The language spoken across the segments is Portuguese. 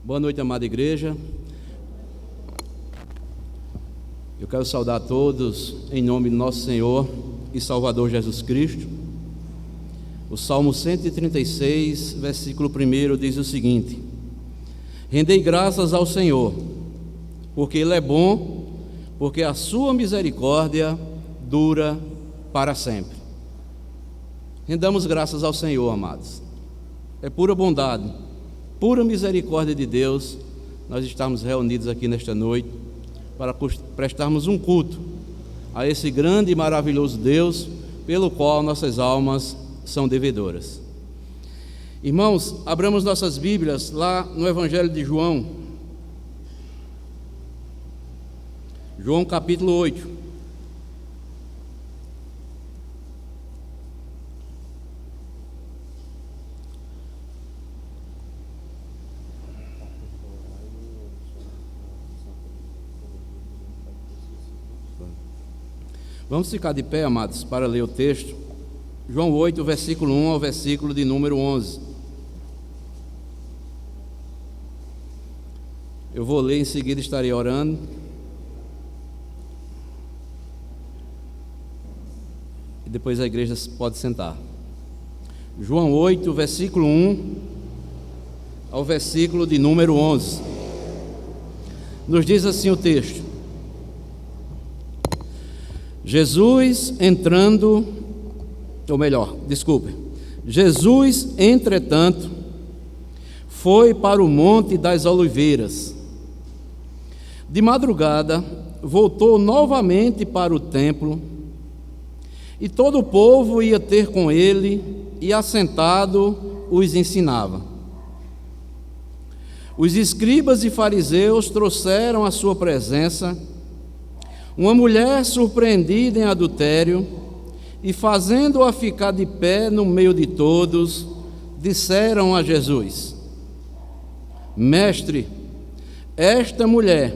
Boa noite, amada igreja. Eu quero saudar a todos em nome do nosso Senhor e Salvador Jesus Cristo. O Salmo 136, versículo 1 diz o seguinte: Rendei graças ao Senhor, porque Ele é bom, porque a sua misericórdia dura para sempre. Rendamos graças ao Senhor, amados. É pura bondade, pura misericórdia de Deus, nós estamos reunidos aqui nesta noite para prestarmos um culto a esse grande e maravilhoso Deus, pelo qual nossas almas são devedoras. Irmãos, abramos nossas Bíblias lá no Evangelho de João, João capítulo 8. Vamos ficar de pé, amados, para ler o texto. João 8, versículo 1 ao versículo de número 11. Eu vou ler, em seguida estarei orando. E depois a igreja pode sentar. João 8, versículo 1 ao versículo de número 11. Nos diz assim o texto: Jesus, entretanto, foi para o Monte das Oliveiras. De madrugada, voltou novamente para o templo, e todo o povo ia ter com ele, e assentado os ensinava. Os escribas e fariseus trouxeram à sua presença uma mulher surpreendida em adultério, e fazendo-a ficar de pé no meio de todos, disseram a Jesus: Mestre, esta mulher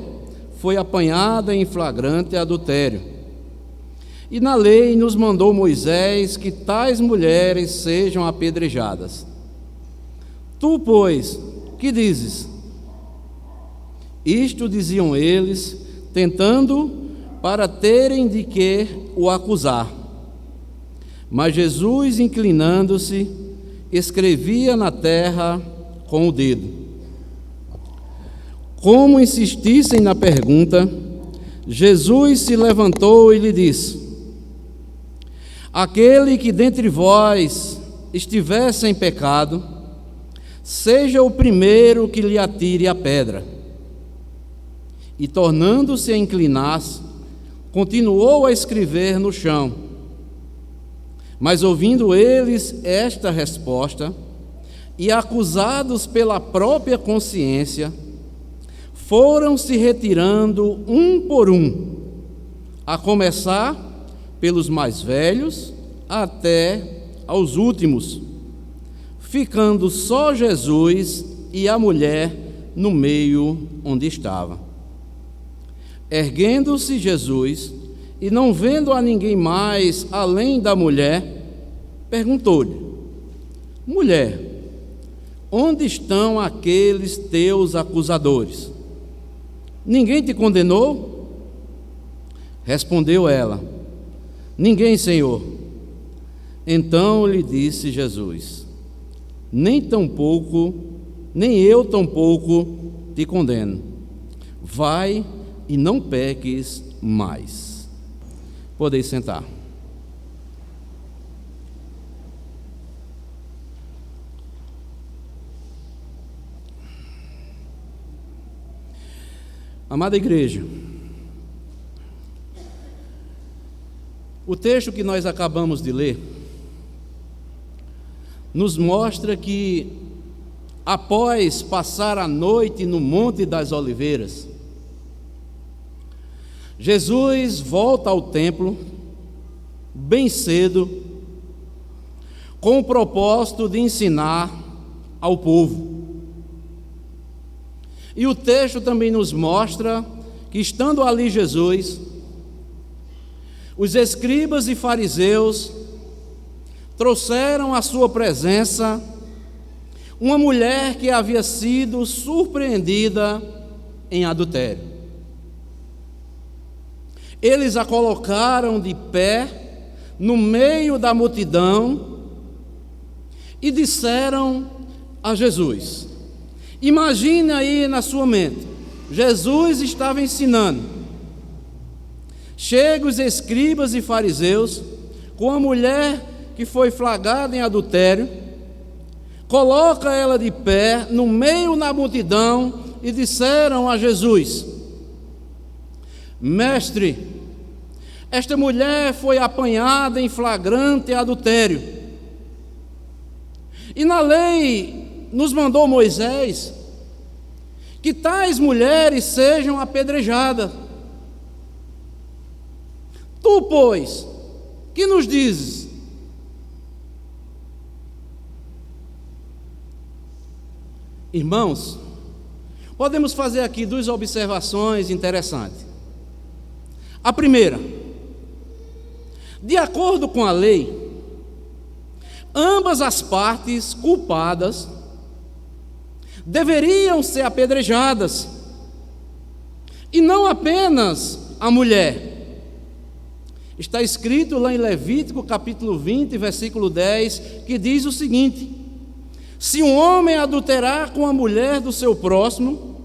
foi apanhada em flagrante adultério, e na lei nos mandou Moisés que tais mulheres sejam apedrejadas. Tu, pois, que dizes? Isto diziam eles, tentando para terem de que o acusar. Mas Jesus, inclinando-se, escrevia na terra com o dedo. Como insistissem na pergunta, Jesus se levantou e lhe disse: Aquele que dentre vós estiver sem pecado, seja o primeiro que lhe atire a pedra. E tornando-se a inclinar-se, continuou a escrever no chão. Mas ouvindo eles esta resposta, e acusados pela própria consciência, foram se retirando um por um, a começar pelos mais velhos até aos últimos, ficando só Jesus e a mulher no meio onde estava. Erguendo-se Jesus, e não vendo a ninguém mais além da mulher, perguntou-lhe: Mulher, onde estão aqueles teus acusadores? Ninguém te condenou? Respondeu ela: Ninguém, Senhor. Então lhe disse Jesus: Nem eu tampouco te condeno. Vai e não peques mais. Podeis sentar. Amada igreja, o texto que nós acabamos de ler nos mostra que, após passar a noite no Monte das Oliveiras, Jesus volta ao templo bem cedo, com o propósito de ensinar ao povo. E o texto também nos mostra que, estando ali Jesus, os escribas e fariseus trouxeram à sua presença uma mulher que havia sido surpreendida em adultério. Eles a colocaram de pé no meio da multidão e disseram a Jesus. Imagine aí na sua mente, Jesus estava ensinando. Chegam os escribas e fariseus com a mulher que foi flagrada em adultério, coloca ela de pé no meio da multidão e disseram a Jesus: Mestre, esta mulher foi apanhada em flagrante adultério. E na lei nos mandou Moisés que tais mulheres sejam apedrejadas. Tu, pois, que nos dizes? Irmãos, podemos fazer aqui duas observações interessantes. A primeira, de acordo com a lei, ambas as partes culpadas deveriam ser apedrejadas, e não apenas a mulher. Está escrito lá em Levítico capítulo 20, versículo 10, que diz o seguinte: se um homem adulterar com a mulher do seu próximo,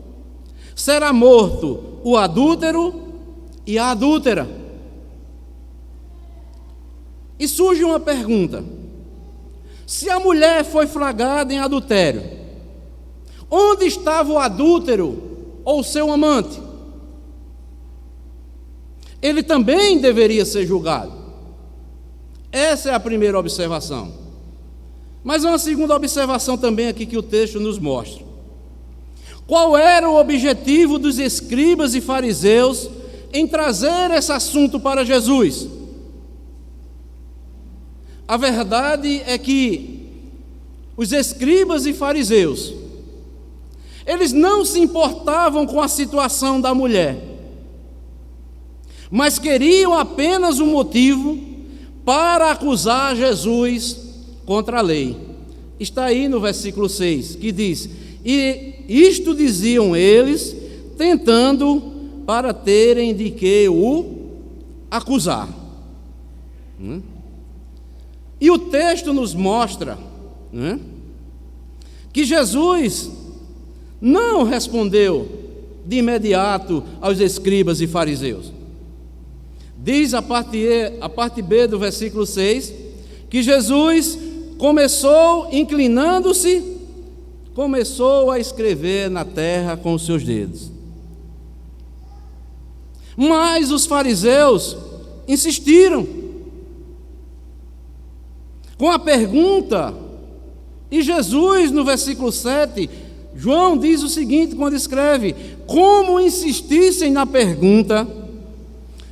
será morto o adúltero e a adúltera. E surge uma pergunta: se a mulher foi flagrada em adultério, onde estava o adúltero ou seu amante? Ele também deveria ser julgado. Essa é a primeira observação. Mas há uma segunda observação também aqui que o texto nos mostra. Qual era o objetivo dos escribas e fariseus em trazer esse assunto para Jesus? A verdade é que os escribas e fariseus, eles não se importavam com a situação da mulher, mas queriam apenas um motivo para acusar Jesus contra a lei. Está aí no versículo 6, que diz: e isto diziam eles, tentando para terem de que o acusar. E o texto nos mostra que Jesus não respondeu de imediato aos escribas e fariseus. Diz a parte B do versículo 6, que Jesus começou, inclinando-se, começou a escrever na terra com os seus dedos. Mas os fariseus insistiram com a pergunta, e Jesus, no versículo 7, João diz o seguinte quando escreve: como insistissem na pergunta,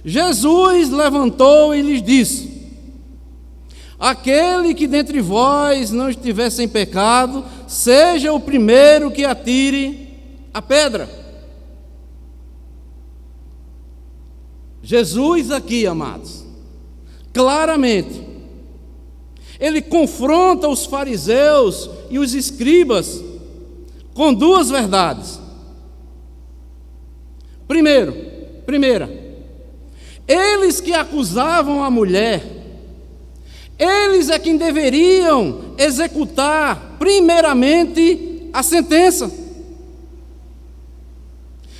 Jesus levantou e lhes disse: aquele que dentre vós não estiver sem pecado, seja o primeiro que atire a pedra. Jesus aqui, amados, claramente, ele confronta os fariseus e os escribas com duas verdades. Primeira, eles que acusavam a mulher, eles é quem deveriam executar primeiramente a sentença.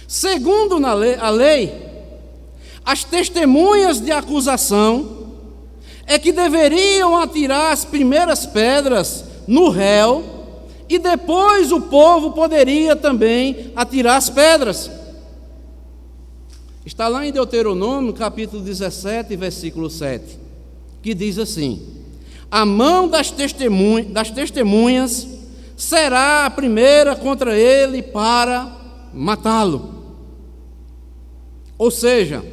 Segundo a lei, as testemunhas de acusação é que deveriam atirar as primeiras pedras no réu, e depois o povo poderia também atirar as pedras. Está lá em Deuteronômio, capítulo 17, versículo 7, que diz assim: a mão das testemunhas será a primeira contra ele para matá-lo. Ou seja,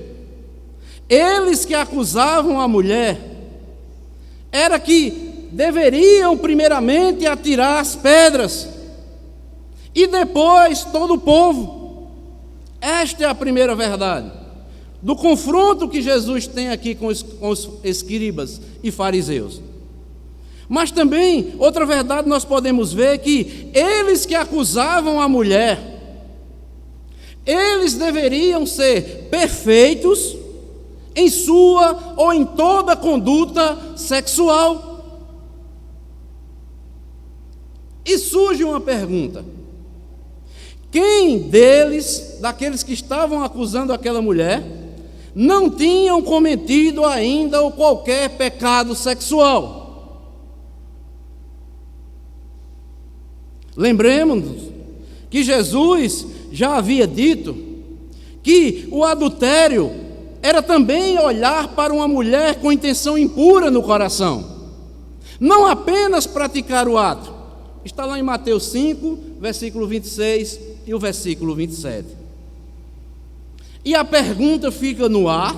eles que acusavam a mulher, era que deveriam primeiramente atirar as pedras, e depois todo o povo. Esta é a primeira verdade do confronto que Jesus tem aqui com os escribas e fariseus. Mas também, outra verdade, nós podemos ver que eles que acusavam a mulher, eles deveriam ser perfeitos em sua ou em toda conduta sexual. E surge uma pergunta: quem deles, daqueles que estavam acusando aquela mulher, não tinham cometido ainda qualquer pecado sexual? Lembremos-nos que Jesus já havia dito que o adultério era também olhar para uma mulher com intenção impura no coração, não apenas praticar o ato. Está lá em Mateus 5, versículo 26 e o versículo 27. E a pergunta fica no ar,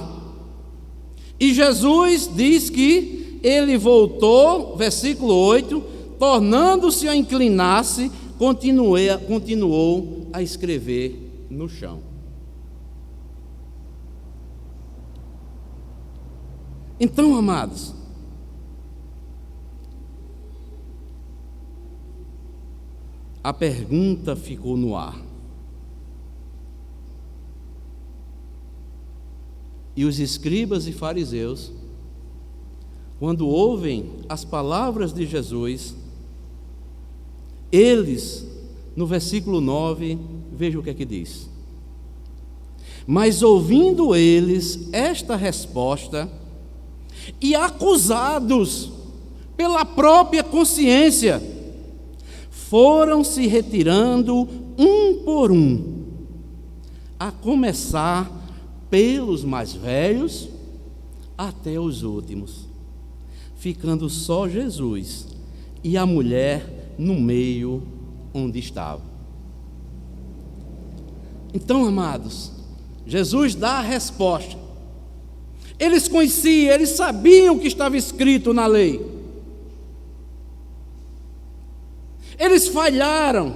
e Jesus diz que ele voltou, versículo 8, tornando-se a inclinar-se, continuou a escrever no chão. Então, amados, a pergunta ficou no ar. E os escribas e fariseus, quando ouvem as palavras de Jesus, eles, no versículo 9, veja o que é que diz: mas ouvindo eles esta resposta, e acusados pela própria consciência, foram se retirando um por um, a começar pelos mais velhos até os últimos, ficando só Jesus e a mulher no meio onde estava. Então, amados, Jesus dá a resposta. Eles conheciam, eles sabiam o que estava escrito na lei. Eles falharam,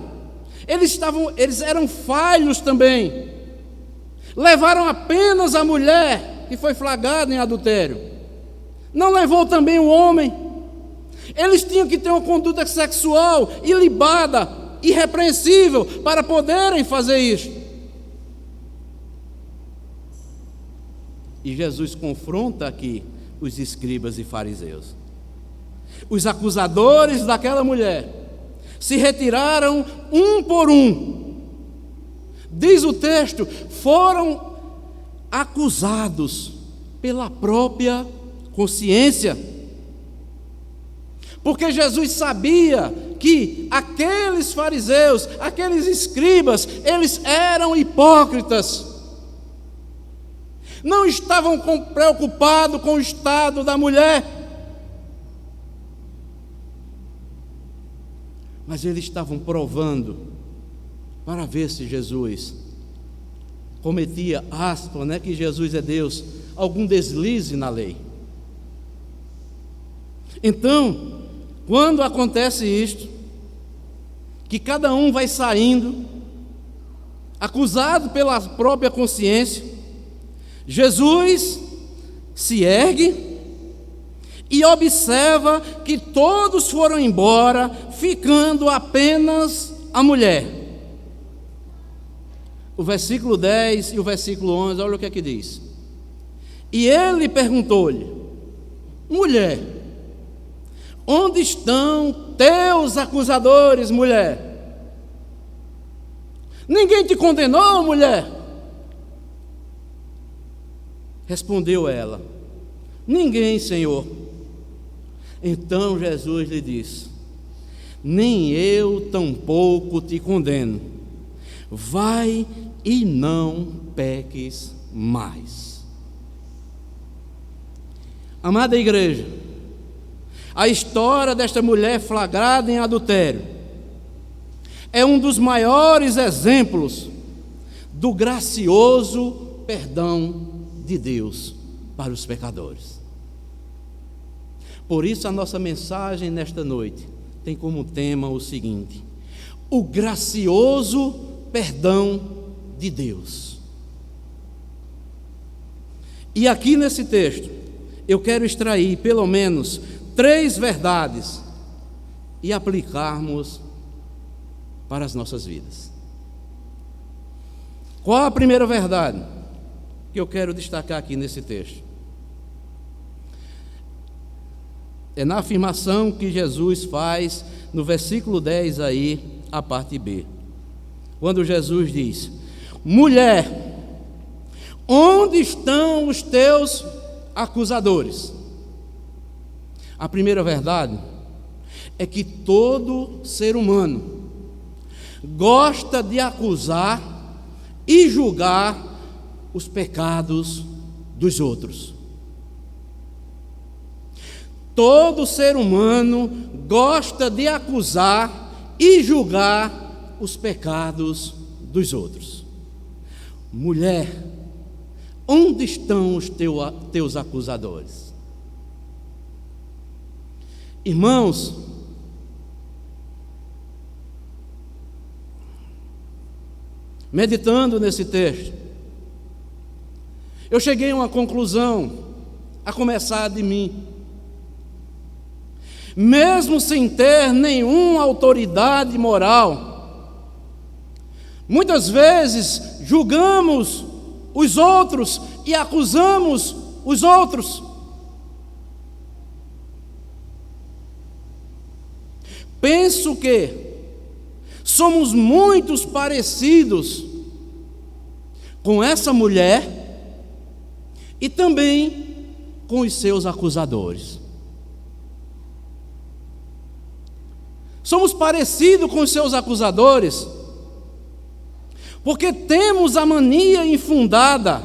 eles eram falhos também. Levaram apenas a mulher que foi flagrada em adultério. Não levou também o homem. Eles tinham que ter uma conduta sexual ilibada, irrepreensível, para poderem fazer isso. E Jesus confronta aqui os escribas e fariseus. Os acusadores daquela mulher se retiraram um por um. Diz o texto, foram acusados pela própria consciência. Porque Jesus sabia que aqueles fariseus, aqueles escribas, eles eram hipócritas. Não estavam preocupados com o estado da mulher, mas eles estavam provando para ver se Jesus cometia, que Jesus é Deus, algum deslize na lei. Então, quando acontece isto, que cada um vai saindo, acusado pela própria consciência, Jesus se ergue e observa que todos foram embora, ficando apenas a mulher. O versículo 10 e o versículo 11, olha o que é que diz. E ele perguntou-lhe: mulher, onde estão teus acusadores, mulher? Ninguém te condenou, mulher? Respondeu ela: ninguém, Senhor. Então Jesus lhe disse: nem eu tampouco te condeno. Vai e não peques mais. Amada igreja, a história desta mulher flagrada em adultério é um dos maiores exemplos do gracioso perdão de Deus para os pecadores. Por isso a nossa mensagem nesta noite tem como tema o seguinte: o gracioso perdão de Deus. E aqui nesse texto eu quero extrair pelo menos 3 verdades e aplicarmos para as nossas vidas. Qual a primeira verdade que eu quero destacar aqui nesse texto? É na afirmação que Jesus faz no versículo 10 aí, a parte B. Quando Jesus diz: mulher, onde estão os teus acusadores? A primeira verdade é que todo ser humano gosta de acusar e julgar os pecados dos outros. Todo ser humano gosta de acusar e julgar os pecados dos outros. Mulher, onde estão os teus acusadores? Irmãos, meditando nesse texto, eu cheguei a uma conclusão, a começar de mim. Mesmo sem ter nenhuma autoridade moral, muitas vezes julgamos os outros e acusamos os outros. Penso que somos muito parecidos com essa mulher e também com os seus acusadores. Somos parecidos com os seus acusadores porque temos a mania infundada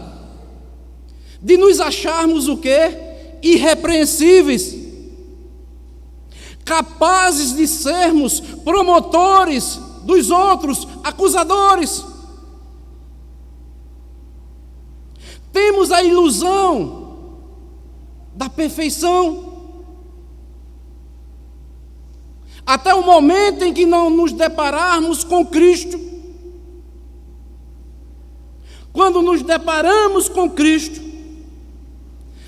de nos acharmos o quê? Irrepreensíveis, capazes de sermos promotores dos outros, acusadores. Temos a ilusão da perfeição, até o momento em que não nos depararmos com Cristo. Quando nos deparamos com Cristo,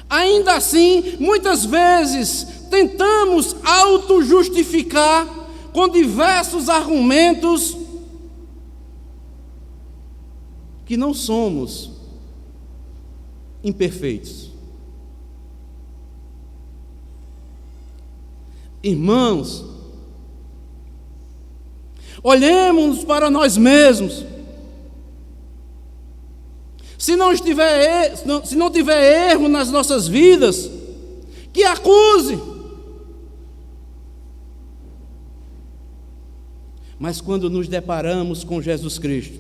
ainda assim, muitas vezes, tentamos auto-justificar com diversos argumentos que não somos imperfeitos. Irmãos, olhemos para nós mesmos. Se não tiver erro nas nossas vidas, que acuse. Mas quando nos deparamos com Jesus Cristo,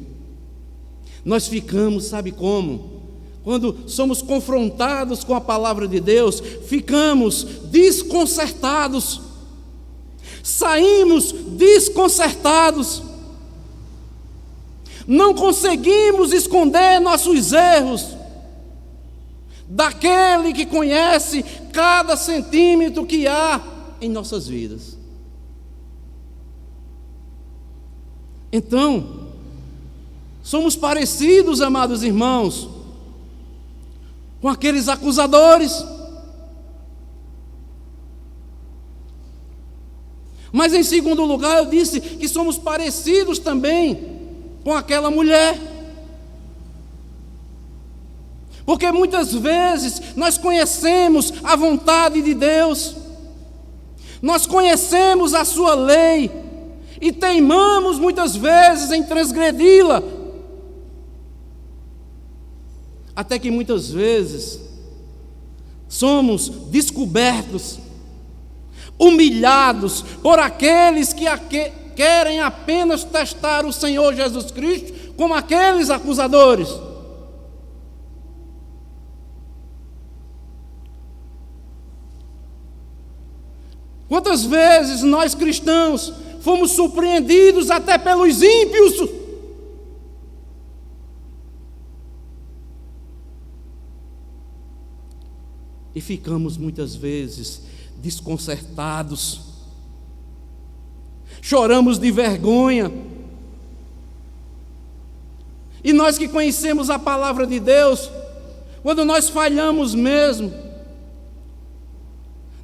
nós ficamos, sabe como? Quando somos confrontados com a palavra de Deus, ficamos desconcertados, saímos desconcertados, não conseguimos esconder nossos erros daquele que conhece cada centímetro que há em nossas vidas. Então, somos parecidos, amados irmãos, com aqueles acusadores. Mas em segundo lugar, eu disse que somos parecidos também com aquela mulher. Porque muitas vezes nós conhecemos a vontade de Deus, nós conhecemos a sua lei e teimamos muitas vezes em transgredi-la. Até que muitas vezes somos descobertos, humilhados por aqueles que querem apenas testar o Senhor Jesus Cristo, como aqueles acusadores. Quantas vezes nós cristãos fomos surpreendidos até pelos ímpios? E ficamos muitas vezes desconcertados, choramos de vergonha. E nós que conhecemos a palavra de Deus, quando nós falhamos mesmo,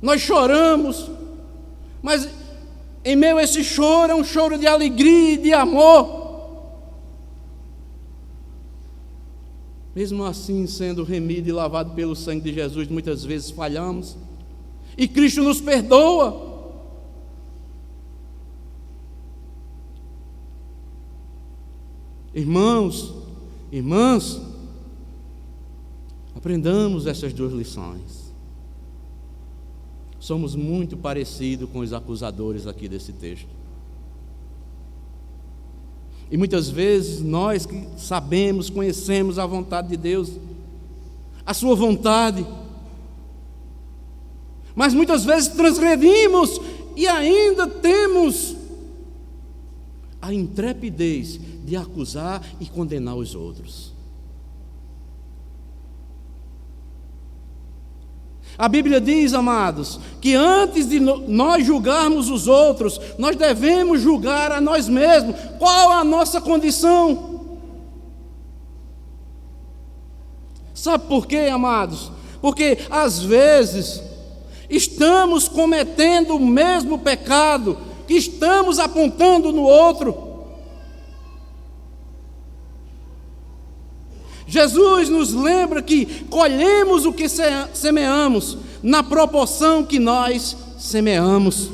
nós choramos, mas em meio a esse choro é um choro de alegria e de amor. Mesmo assim, sendo remido e lavado pelo sangue de Jesus, muitas vezes falhamos, e Cristo nos perdoa. Irmãos, irmãs, aprendamos essas duas lições. Somos muito parecidos com os acusadores aqui desse texto. E muitas vezes nós que sabemos, conhecemos a vontade de Deus, a sua vontade, mas muitas vezes transgredimos e ainda temos a intrepidez de acusar e condenar os outros. A Bíblia diz, amados, que antes de nós julgarmos os outros, nós devemos julgar a nós mesmos. Qual a nossa condição? Sabe por quê, amados? Porque às vezes estamos cometendo o mesmo pecado que estamos apontando no outro. Jesus nos lembra que colhemos o que semeamos, na proporção que nós semeamos.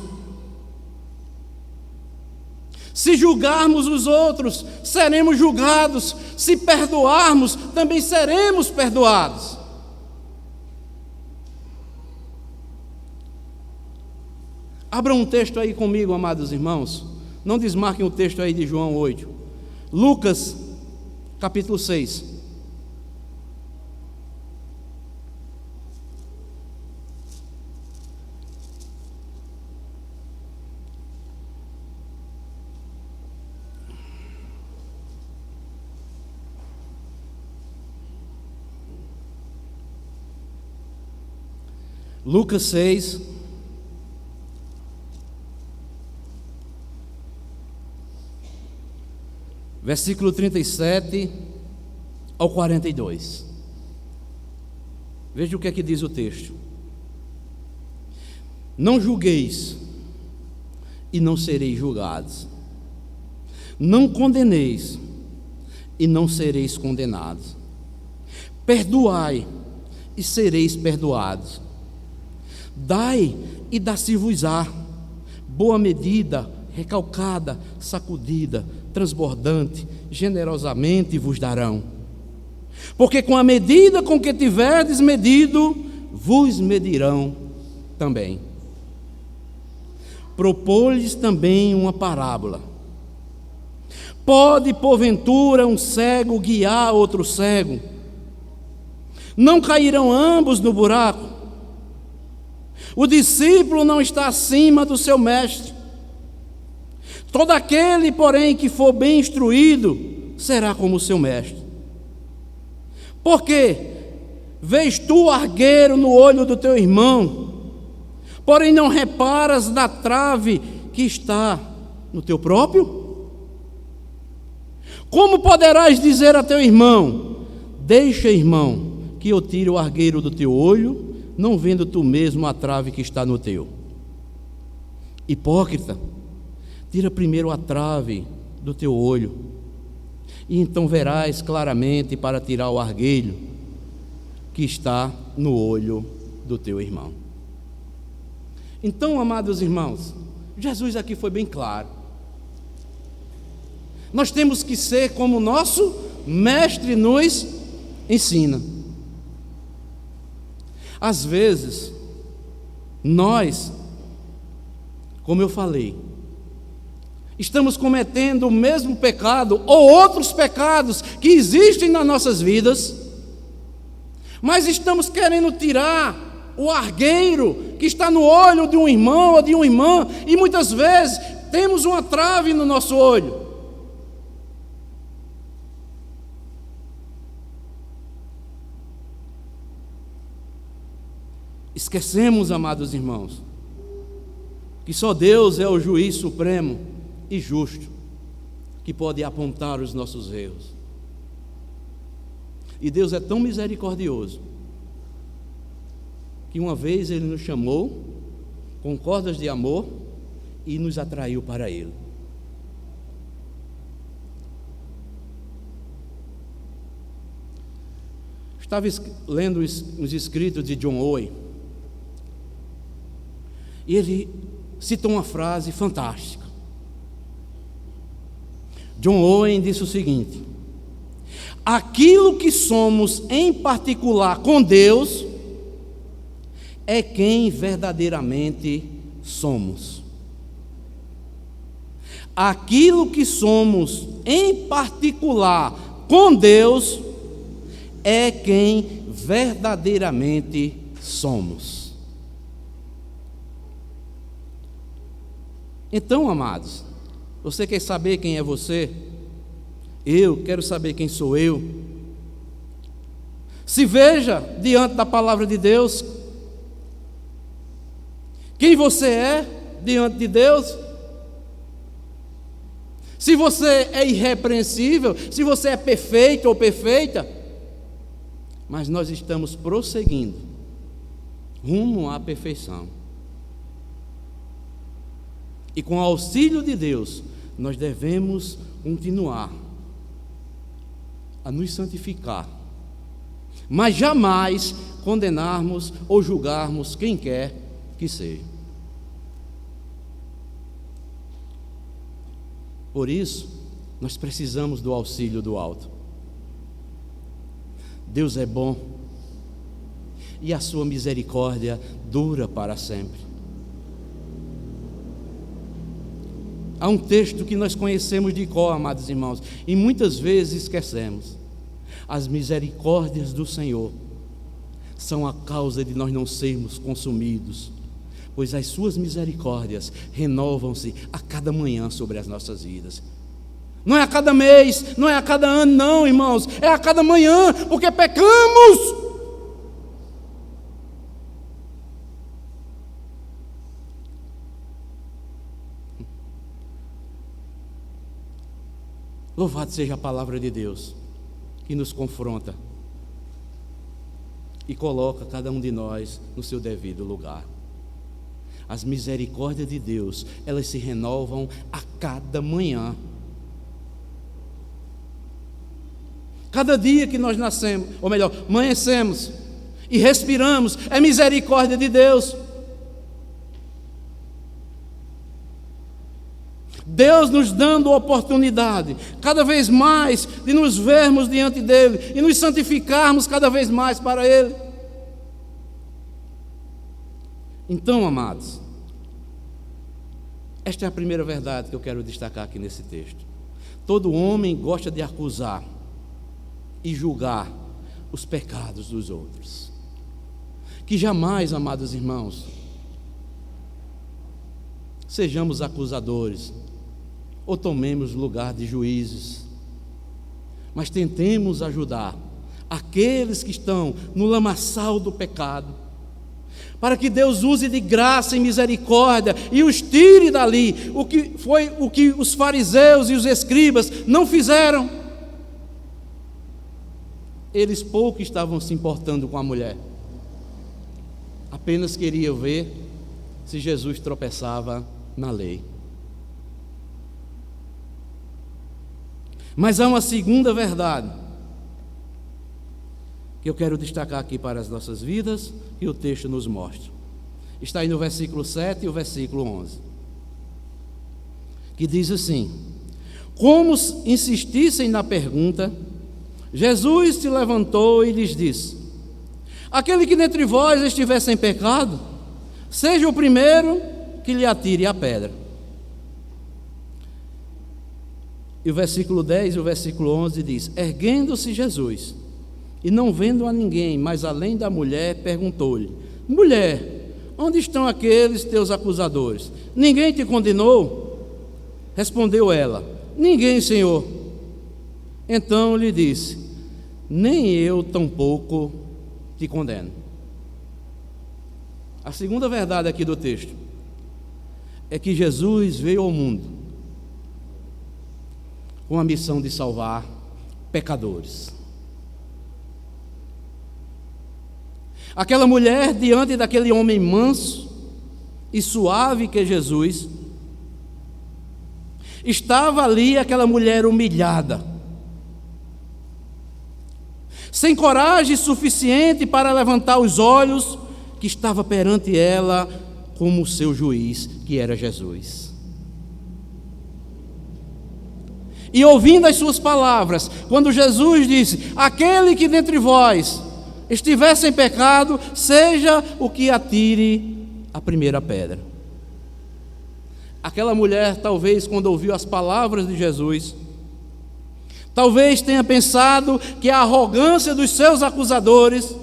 Se julgarmos os outros, seremos julgados. Se perdoarmos, também seremos perdoados. Abra um texto aí comigo, amados irmãos. Não desmarquem o texto aí de João 8. Lucas, capítulo 6. Lucas 6, versículo 37 ao 42. Veja o que é que diz o texto. Não julgueis, e não sereis julgados. Não condeneis, e não sereis condenados. Perdoai, e sereis perdoados. Dai, e dá-se-vos-á, boa medida, recalcada, sacudida, transbordante, generosamente vos darão. Porque com a medida com que tiverdes medido, vos medirão também. Propôs-lhes também uma parábola. Pode, porventura, um cego guiar outro cego? Não cairão ambos no buraco? O discípulo não está acima do seu mestre. Todo aquele, porém, que for bem instruído, será como o seu mestre. Porque vês tu o argueiro no olho do teu irmão, porém não reparas na trave que está no teu próprio? Como poderás dizer a teu irmão: deixa, irmão, que eu tire o argueiro do teu olho, não vendo tu mesmo a trave que está no teu? Hipócrita, tira primeiro a trave do teu olho, e então verás claramente para tirar o argueiro que está no olho do teu irmão. Então, amados irmãos, Jesus aqui foi bem claro. Nós temos que ser como o nosso mestre nos ensina. Às vezes, nós, como eu falei, estamos cometendo o mesmo pecado ou outros pecados que existem nas nossas vidas, mas estamos querendo tirar o argueiro que está no olho de um irmão ou de uma irmã, e muitas vezes temos uma trave no nosso olho. Esquecemos, amados irmãos, que só Deus é o juiz supremo e justo, que pode apontar os nossos erros. E Deus é tão misericordioso, que uma vez Ele nos chamou com cordas de amor e nos atraiu para Ele. Estava lendo os escritos de John Owen e ele citou uma frase fantástica. John Owen disse o seguinte: aquilo que somos em particular com Deus é quem verdadeiramente somos. Aquilo que somos em particular com Deus é quem verdadeiramente somos. Então, amados, você quer saber quem é você? Eu quero saber quem sou eu. Se veja diante da palavra de Deus quem você é diante de Deus. Se você é irrepreensível, se você é perfeito ou perfeita. Mas nós estamos prosseguindo rumo à perfeição. E com o auxílio de Deus, nós devemos continuar a nos santificar, mas jamais condenarmos ou julgarmos quem quer que seja. Por isso, nós precisamos do auxílio do alto. Deus é bom e a sua misericórdia dura para sempre. Há um texto que nós conhecemos de cor, amados irmãos, e muitas vezes esquecemos. As misericórdias do Senhor são a causa de nós não sermos consumidos, pois as suas misericórdias renovam-se a cada manhã sobre as nossas vidas. Não é a cada mês, não é a cada ano, não, irmãos, é a cada manhã, porque pecamos. Louvado seja a palavra de Deus, que nos confronta e coloca cada um de nós no seu devido lugar. As misericórdias de Deus, elas se renovam a cada manhã. Cada dia que nós nascemos, ou melhor, amanhecemos e respiramos, é misericórdia de Deus. Deus nos dando a oportunidade, cada vez mais, de nos vermos diante dEle e nos santificarmos cada vez mais para Ele. Então, amados, esta é a primeira verdade que eu quero destacar aqui nesse texto. Todo homem gosta de acusar e julgar os pecados dos outros. Que jamais, amados irmãos, sejamos acusadores ou tomemos lugar de juízes, mas tentemos ajudar aqueles que estão no lamaçal do pecado, para que Deus use de graça e misericórdia e os tire dali. O que os fariseus e os escribas não fizeram. Eles pouco estavam se importando com a mulher, apenas queriam ver se Jesus tropeçava na lei. Mas há uma segunda verdade que eu quero destacar aqui para as nossas vidas, que o texto nos mostra. Está aí no versículo 7 e o versículo 11, que diz assim: como insistissem na pergunta, Jesus se levantou e lhes disse: aquele que dentre vós estiver sem pecado, seja o primeiro que lhe atire a pedra. E o versículo 10 e o versículo 11 diz: erguendo-se Jesus, e não vendo a ninguém, mas além da mulher, perguntou-lhe: mulher, onde estão aqueles teus acusadores? Ninguém te condenou? Respondeu ela: ninguém, Senhor. Então lhe disse: nem eu tampouco te condeno. A segunda verdade aqui do texto é que Jesus veio ao mundo com a missão de salvar pecadores. Aquela mulher, diante daquele homem manso, e suave que Jesus, estava ali aquela mulher humilhada, sem coragem suficiente para levantar os olhos, que estava perante ela como seu juiz, que era Jesus. E ouvindo as suas palavras, quando Jesus disse: aquele que dentre vós estiver sem pecado, seja o que atire a primeira pedra. Aquela mulher, talvez, quando ouviu as palavras de Jesus, talvez tenha pensado que a arrogância dos seus acusadores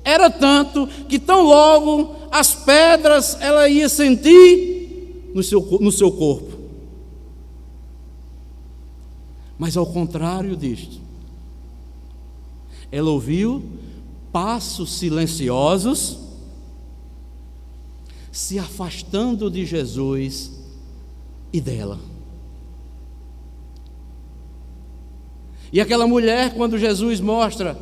era tanto que tão logo as pedras ela ia sentir no seu corpo. Mas ao contrário disto, ela ouviu passos silenciosos se afastando de Jesus e dela. E aquela mulher, quando Jesus mostra: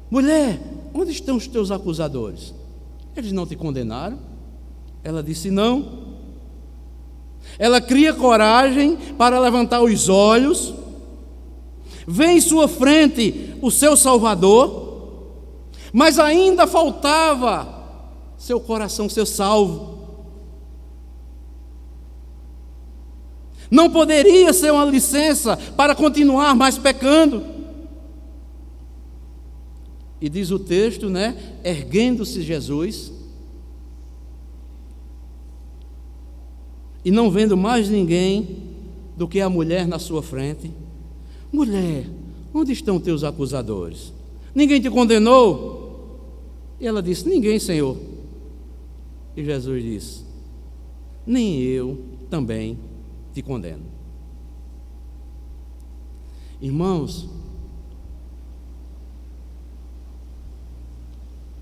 mulher, onde estão os teus acusadores? Eles não te condenaram? Ela disse: não. Ela cria coragem para levantar os olhos, vê em sua frente o seu Salvador, mas ainda faltava seu coração ser salvo. Não poderia ser uma licença para continuar mais pecando. E diz o texto, erguendo-se Jesus, e não vendo mais ninguém do que a mulher na sua frente: mulher, onde estão teus acusadores? Ninguém te condenou? E ela disse: ninguém, Senhor. E Jesus disse: nem eu também te condeno. Irmãos,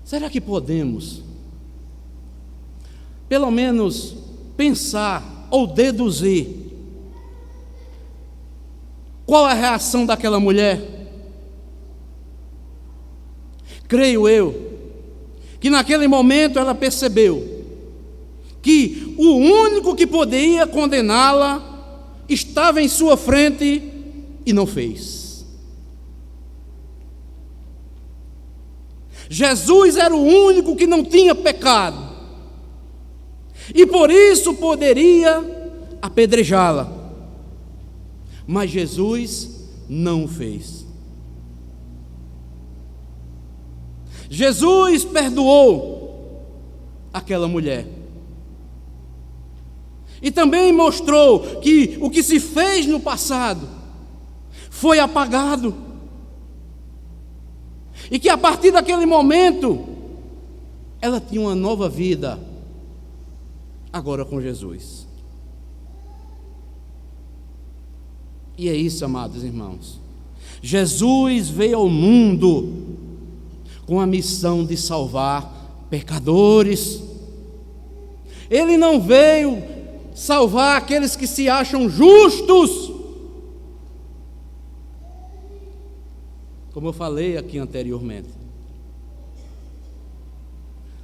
será que podemos, pelo menos, pensar ou deduzir qual é a reação daquela mulher? Creio eu que naquele momento ela percebeu que o único que poderia condená-la estava em sua frente e não fez. Jesus era o único que não tinha pecado e por isso poderia apedrejá-la, mas Jesus não o fez. Jesus perdoou aquela mulher e também mostrou que o que se fez no passado foi apagado e que a partir daquele momento ela tinha uma nova vida agora com Jesus. E é isso, amados irmãos. Jesus veio ao mundo com a missão de salvar pecadores. Ele não veio salvar aqueles que se acham justos. Como eu falei aqui anteriormente.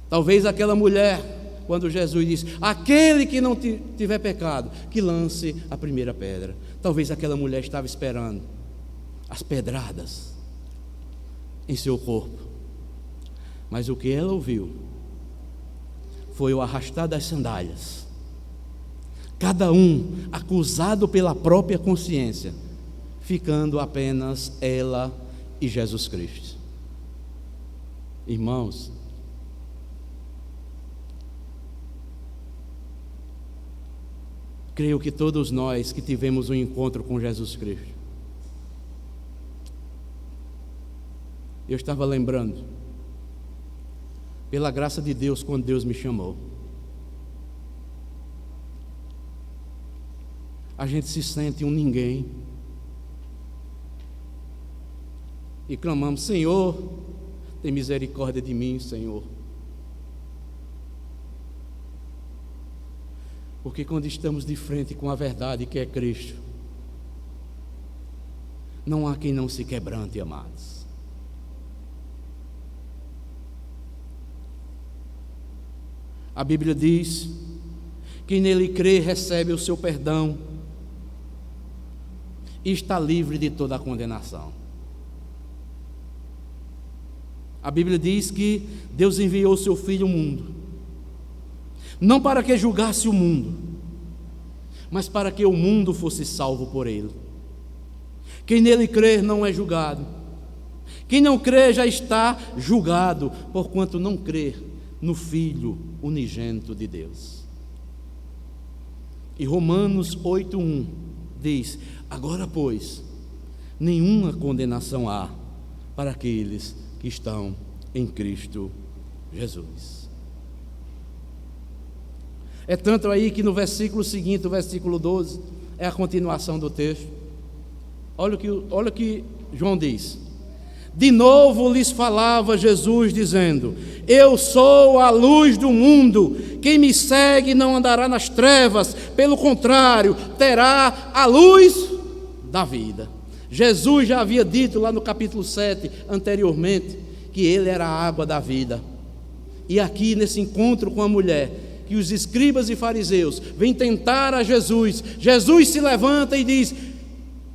Talvez aquela mulher, quando Jesus disse: aquele que não tiver pecado, que lance a primeira pedra. Talvez aquela mulher estava esperando as pedradas em seu corpo. Mas o que ela ouviu foi o arrastar das sandálias. Cada um acusado pela própria consciência, ficando apenas ela e Jesus Cristo. Irmãos, creio que todos nós que tivemos um encontro com Jesus Cristo, eu estava lembrando, pela graça de Deus, quando Deus me chamou, a gente se sente um ninguém e clamamos: Senhor, tem misericórdia de mim, Senhor. Porque quando estamos de frente com a verdade que é Cristo, não há quem não se quebrante, amados. A Bíblia diz Quem nele crê recebe o seu perdão e está livre de toda a condenação. A Bíblia diz que Deus enviou o seu Filho ao mundo, não para que julgasse o mundo, mas para que o mundo fosse salvo por ele. Quem nele crer não é julgado. Quem não crê já está julgado, porquanto não crê no Filho unigênito de Deus. E Romanos 8:1 diz: agora, pois, nenhuma condenação há para aqueles que estão em Cristo Jesus. É tanto aí que no versículo seguinte, o versículo 12, é a continuação do texto. Olha o que João diz. De novo lhes falava Jesus, dizendo: eu sou a luz do mundo, quem me segue não andará nas trevas, pelo contrário, terá a luz da vida. Jesus já havia dito lá no capítulo 7, anteriormente, que ele era a água da vida. E aqui nesse encontro com a mulher, que os escribas e fariseus vêm tentar a Jesus, Jesus se levanta e diz,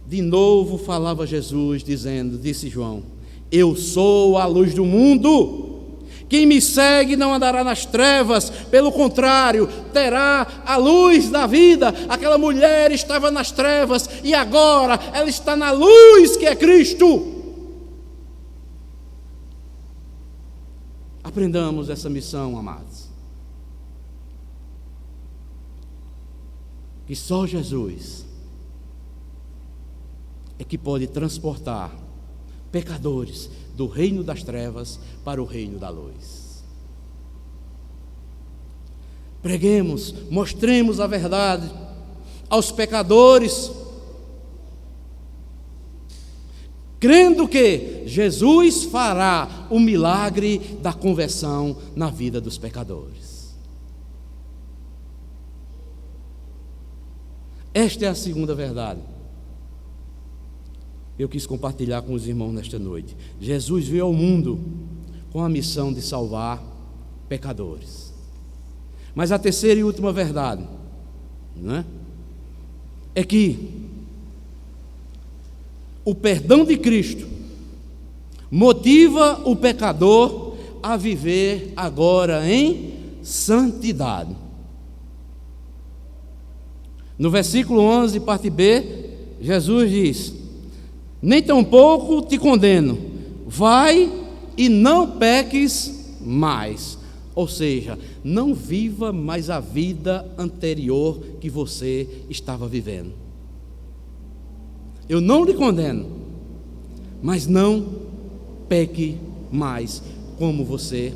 de novo falava Jesus, disse João: eu sou a luz do mundo, quem me segue não andará nas trevas, pelo contrário, terá a luz da vida. Aquela mulher estava nas trevas e agora ela está na luz que é Cristo. Aprendamos essa missão, amados, que só Jesus é que pode transportar pecadores do reino das trevas para o reino da luz. Preguemos, mostremos a verdade aos pecadores, crendo que Jesus fará o milagre da conversão na vida dos pecadores. Esta é a segunda verdade. Eu quis compartilhar com os irmãos nesta noite. Jesus veio ao mundo com a missão de salvar pecadores. Mas a terceira e última verdade, né, é que o perdão de Cristo motiva o pecador a viver agora em santidade. No versículo 11, parte B, Jesus diz: nem tampouco te condeno, vai e não peques mais. Ou seja, não viva mais a vida anterior que você estava vivendo. Eu não lhe condeno, mas não peque mais como você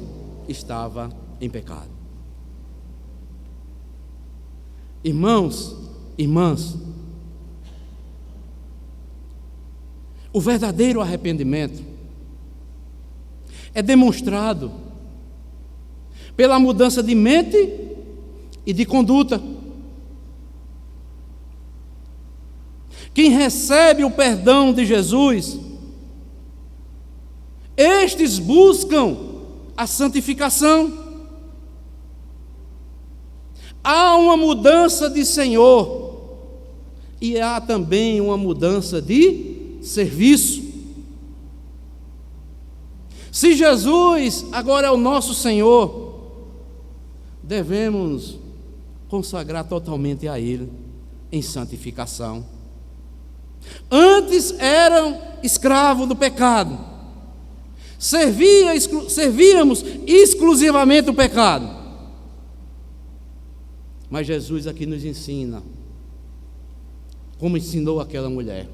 estava em pecado. Irmãos, irmãs, o verdadeiro arrependimento é demonstrado pela mudança de mente e de conduta. Quem recebe o perdão de Jesus, estes buscam a santificação. Há uma mudança de Senhor e há também uma mudança de serviço. Se Jesus agora é o nosso Senhor, devemos consagrar totalmente a Ele em santificação. Antes eram escravos do pecado, servíamos exclusivamente o pecado. Mas Jesus aqui nos ensina, como ensinou aquela mulher: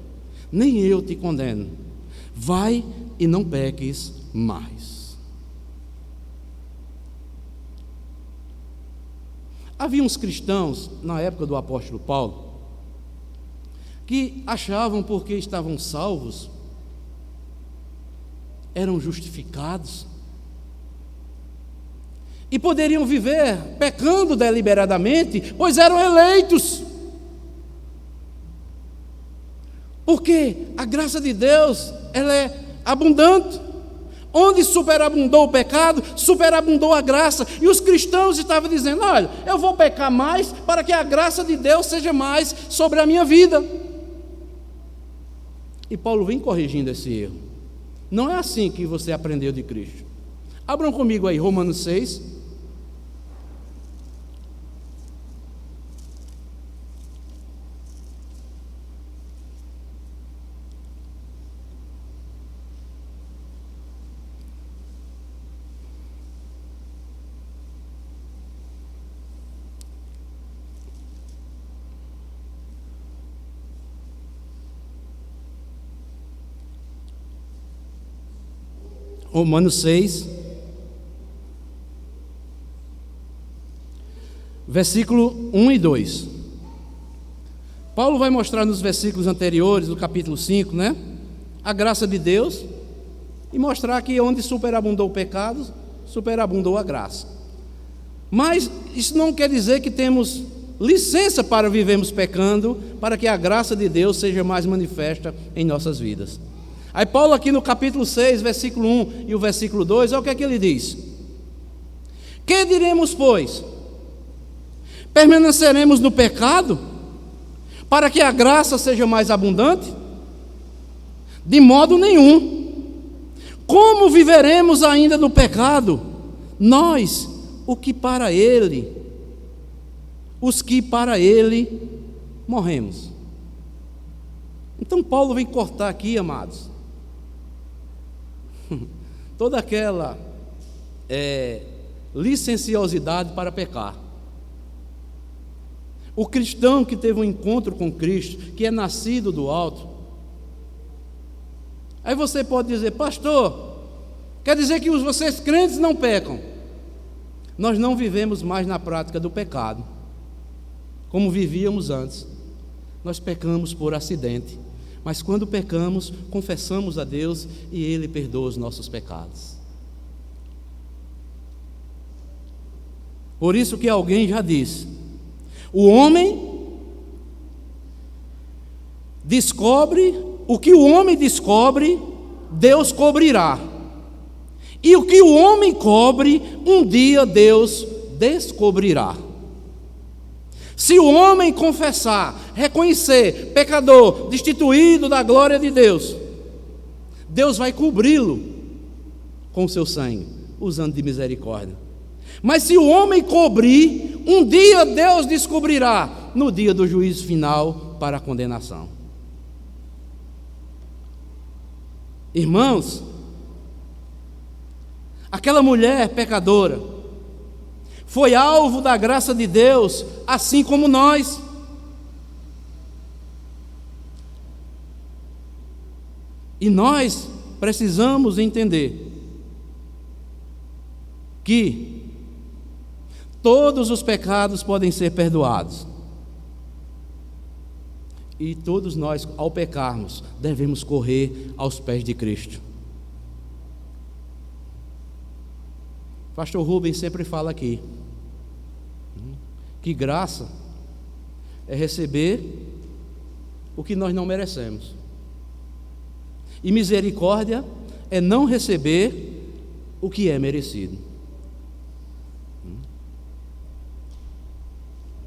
nem eu te condeno, vai e não peques mais. Havia uns cristãos, na época do apóstolo Paulo, que achavam porque estavam salvos, eram justificados, e poderiam viver pecando deliberadamente, pois eram eleitos. Porque a graça de Deus, ela é abundante. Onde superabundou o pecado, superabundou a graça. E os cristãos estavam dizendo: olha, eu vou pecar mais para que a graça de Deus seja mais sobre a minha vida. E Paulo vem corrigindo esse erro. Não é assim que você aprendeu de Cristo. Abram comigo aí, Romanos 6. Romanos 6, versículo 1 e 2. Paulo vai mostrar nos versículos anteriores, do capítulo 5, né, a graça de Deus, e mostrar que onde superabundou o pecado, superabundou a graça. Mas isso não quer dizer que temos licença para vivermos pecando, para que a graça de Deus seja mais manifesta em nossas vidas. Aí Paulo aqui no capítulo 6, versículo 1 e o versículo 2, olha o que é que ele diz: que diremos, pois? Permaneceremos no pecado, para que a graça seja mais abundante? De modo nenhum. Como viveremos ainda no pecado, nós, os que para ele morremos? Então Paulo vem cortar aqui, amados, toda aquela licenciosidade para pecar. O cristão que teve um encontro com Cristo, que é nascido do alto, aí você pode dizer: pastor, quer dizer que vocês crentes não pecam? Nós não vivemos mais na prática do pecado como vivíamos antes. Nós pecamos por acidente, mas quando pecamos, confessamos a Deus e Ele perdoa os nossos pecados. Por isso que alguém já disse: o homem descobre, o que o homem descobre, Deus cobrirá. E o que o homem cobre, um dia Deus descobrirá. Se o homem confessar, reconhecer, pecador, destituído da glória de Deus, Deus vai cobri-lo com o seu sangue, usando de misericórdia. Mas se o homem cobrir, um dia Deus descobrirá, no dia do juízo final para a condenação. Irmãos, aquela mulher pecadora foi alvo da graça de Deus, assim como nós. E nós precisamos entender que todos os pecados podem ser perdoados. E todos nós, ao pecarmos, devemos correr aos pés de Cristo. Pastor Rubens sempre fala aqui que graça é receber o que nós não merecemos, e misericórdia é não receber o que é merecido.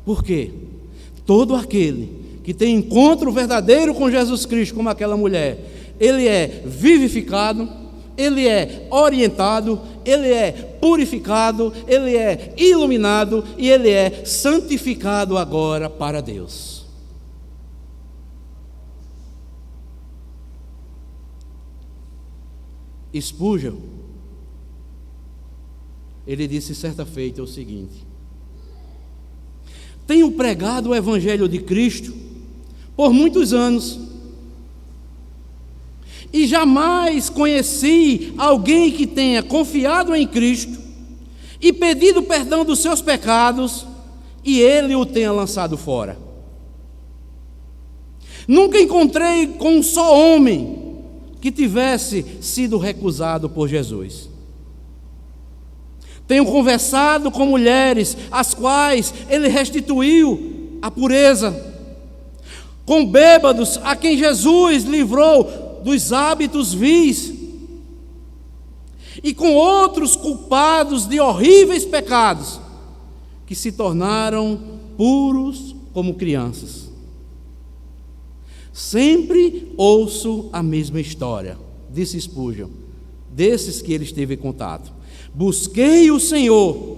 Por quê? Todo aquele que tem encontro verdadeiro com Jesus Cristo, como aquela mulher, ele é vivificado, ele é orientado, ele é purificado, ele é iluminado e ele é santificado agora para Deus. Spurgeon, ele disse certa feita o seguinte: tenho pregado o Evangelho de Cristo por muitos anos, e jamais conheci alguém que tenha confiado em Cristo e pedido perdão dos seus pecados e Ele o tenha lançado fora. Nunca encontrei com um só homem que tivesse sido recusado por Jesus. Tenho conversado com mulheres às quais Ele restituiu a pureza, com bêbados a quem Jesus livrou dos hábitos vis. e com outros culpados de horríveis pecados, que se tornaram puros como crianças. Sempre ouço a mesma história, disse Spurgeon, desses que ele esteve em contato. Busquei o Senhor,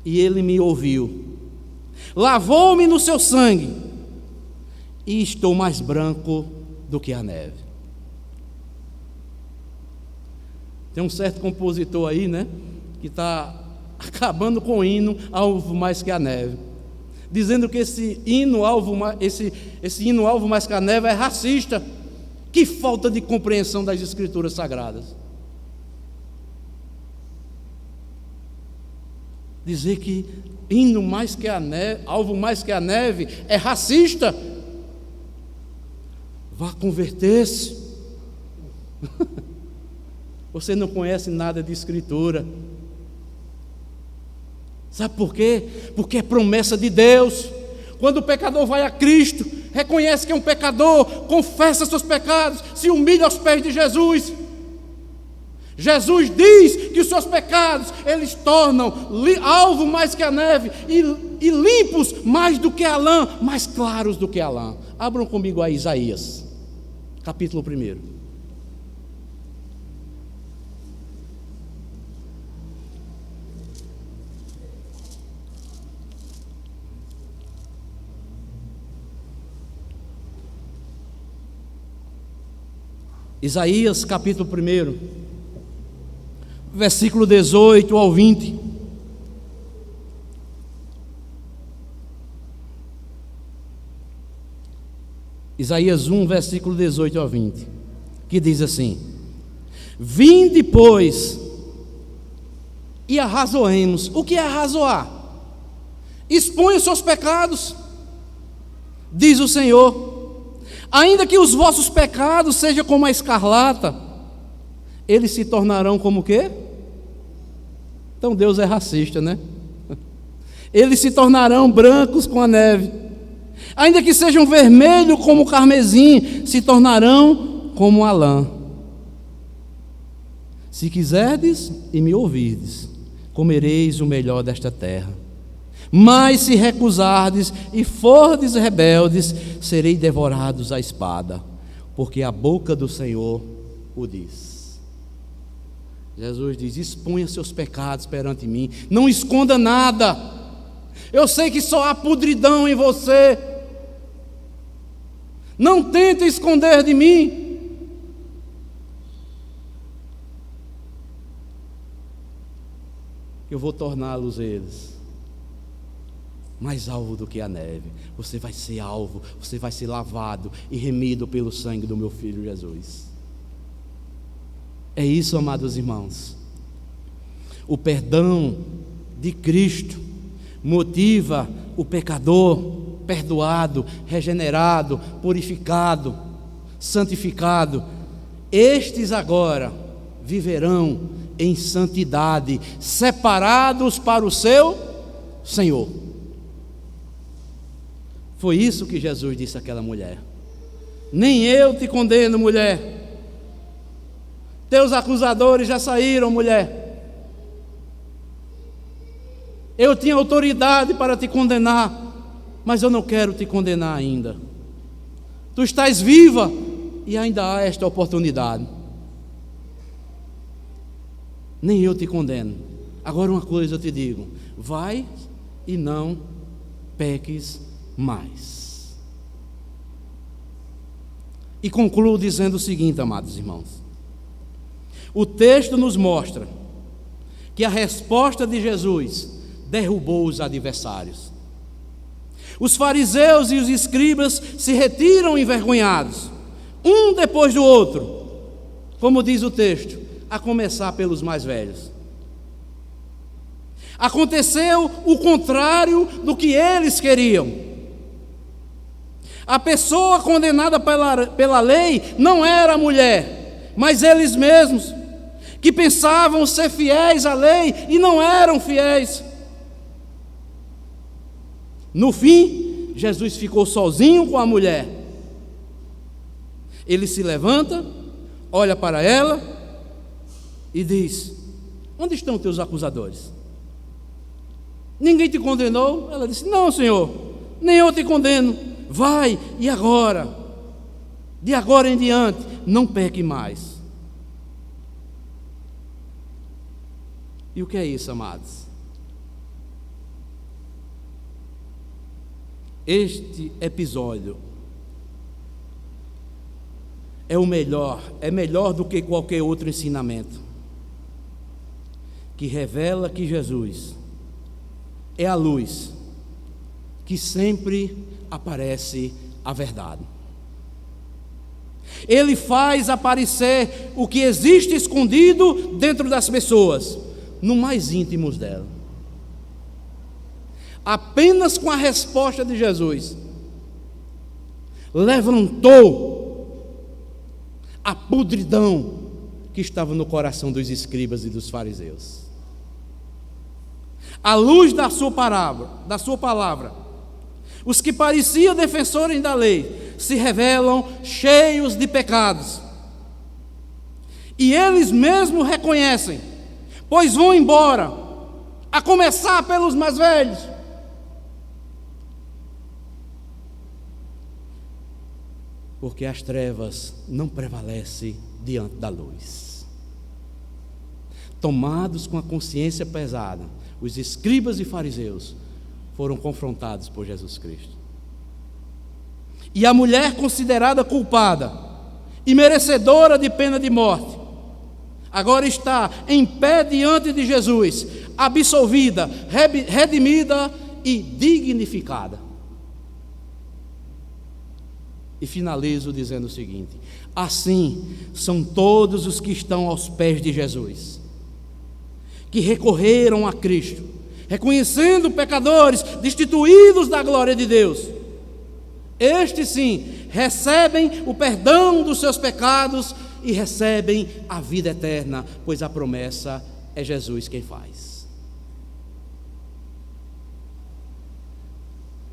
e Ele me ouviu. Lavou-me no seu sangue, e estou mais branco do que a neve. Tem um certo compositor aí, né, que está acabando com o hino Alvo Mais Que a Neve, dizendo que esse hino Alvo Mais Que a Neve é racista. Que falta de compreensão das Escrituras Sagradas. Dizer que hino mais que a neve, alvo mais que a neve, é racista. Vá converter-se. Você não conhece nada de Escritura. Sabe por quê? Porque é promessa de Deus. Quando o pecador vai a Cristo, reconhece que é um pecador, confessa seus pecados, se humilha aos pés de Jesus. Jesus diz que os seus pecados, eles tornam alvo mais que a neve e limpos mais do que a lã, mais claros do que a lã. Abram comigo a Isaías, capítulo 1. Isaías, capítulo 1, versículo 18 ao 20. Isaías 1, versículo 18 ao 20, que diz assim: Vinde, pois, e arrazoemos. O que é arrazoar? Exponha os seus pecados, diz o Senhor. Ainda que os vossos pecados sejam como a escarlata, eles se tornarão como o quê? Então Deus é racista, né? Eles se tornarão brancos como a neve. Ainda que sejam vermelhos como o carmesim, se tornarão como a lã. Se quiserdes e me ouvirdes, comereis o melhor desta terra. Mas se recusardes e fordes rebeldes, serei devorados à espada, porque a boca do Senhor o diz. Jesus diz: exponha seus pecados perante mim, não esconda nada. Eu sei que só há podridão em você. Não tente esconder de mim. Eu vou torná-los eles mais alvo do que a neve. Você vai ser alvo, você vai ser lavado e remido pelo sangue do meu Filho Jesus. É isso, amados irmãos. O perdão de Cristo motiva o pecador perdoado, regenerado, purificado, santificado. Estes agora viverão em santidade, separados para o seu Senhor. Foi isso que Jesus disse àquela mulher: nem eu te condeno, mulher. Teus acusadores já saíram, mulher. Eu tinha autoridade para te condenar, mas eu não quero te condenar ainda. Tu estás viva e ainda há esta oportunidade. Nem eu te condeno. Agora uma coisa eu te digo: vai e não peques mais. E concluo dizendo o seguinte, amados irmãos: o texto nos mostra que a resposta de Jesus derrubou os adversários. Os fariseus e os escribas se retiram envergonhados, um depois do outro, como diz o texto, a começar pelos mais velhos. Aconteceu o contrário do que eles queriam. A pessoa condenada pela lei não era a mulher, mas eles mesmos, que pensavam ser fiéis à lei e não eram fiéis. No fim, Jesus ficou sozinho com a mulher. Ele se levanta, olha para ela e diz: onde estão teus acusadores? Ninguém te condenou? Ela disse: não, Senhor, nem eu te condeno. Vai, e agora? De agora em diante, não peque mais. E o que é isso, amados? Este episódio é melhor do que qualquer outro ensinamento, que revela que Jesus é a luz que sempre aparece a verdade. Ele faz aparecer o que existe escondido dentro das pessoas, no mais íntimos dela. Apenas com a resposta de Jesus, levantou a podridão que estava no coração dos escribas e dos fariseus. À luz da sua palavra, os que pareciam defensores da lei se revelam cheios de pecados. E eles mesmos reconhecem, pois vão embora, a começar pelos mais velhos. Porque as trevas não prevalecem diante da luz. Tomados com a consciência pesada, os escribas e fariseus foram confrontados por Jesus Cristo. E a mulher considerada culpada e merecedora de pena de morte, agora está em pé diante de Jesus, absolvida, redimida e dignificada. E finalizo dizendo o seguinte: assim são todos os que estão aos pés de Jesus, que recorreram a Cristo, reconhecendo pecadores destituídos da glória de Deus. Estes sim recebem o perdão dos seus pecados e recebem a vida eterna, pois a promessa é Jesus quem faz.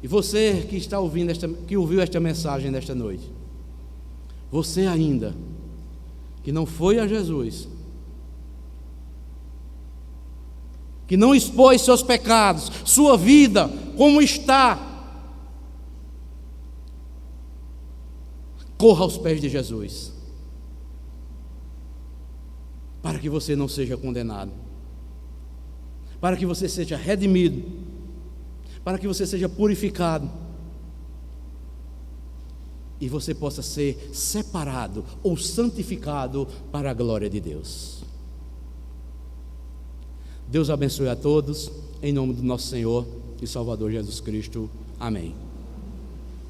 E você que está ouvindo que ouviu esta mensagem nesta noite, você ainda que não foi a Jesus, que não expôs seus pecados, sua vida como está, corra aos pés de Jesus, para que você não seja condenado, para que você seja redimido, para que você seja purificado e você possa ser separado ou santificado para a glória de Deus. Deus abençoe a todos, em nome do nosso Senhor e Salvador Jesus Cristo. Amém.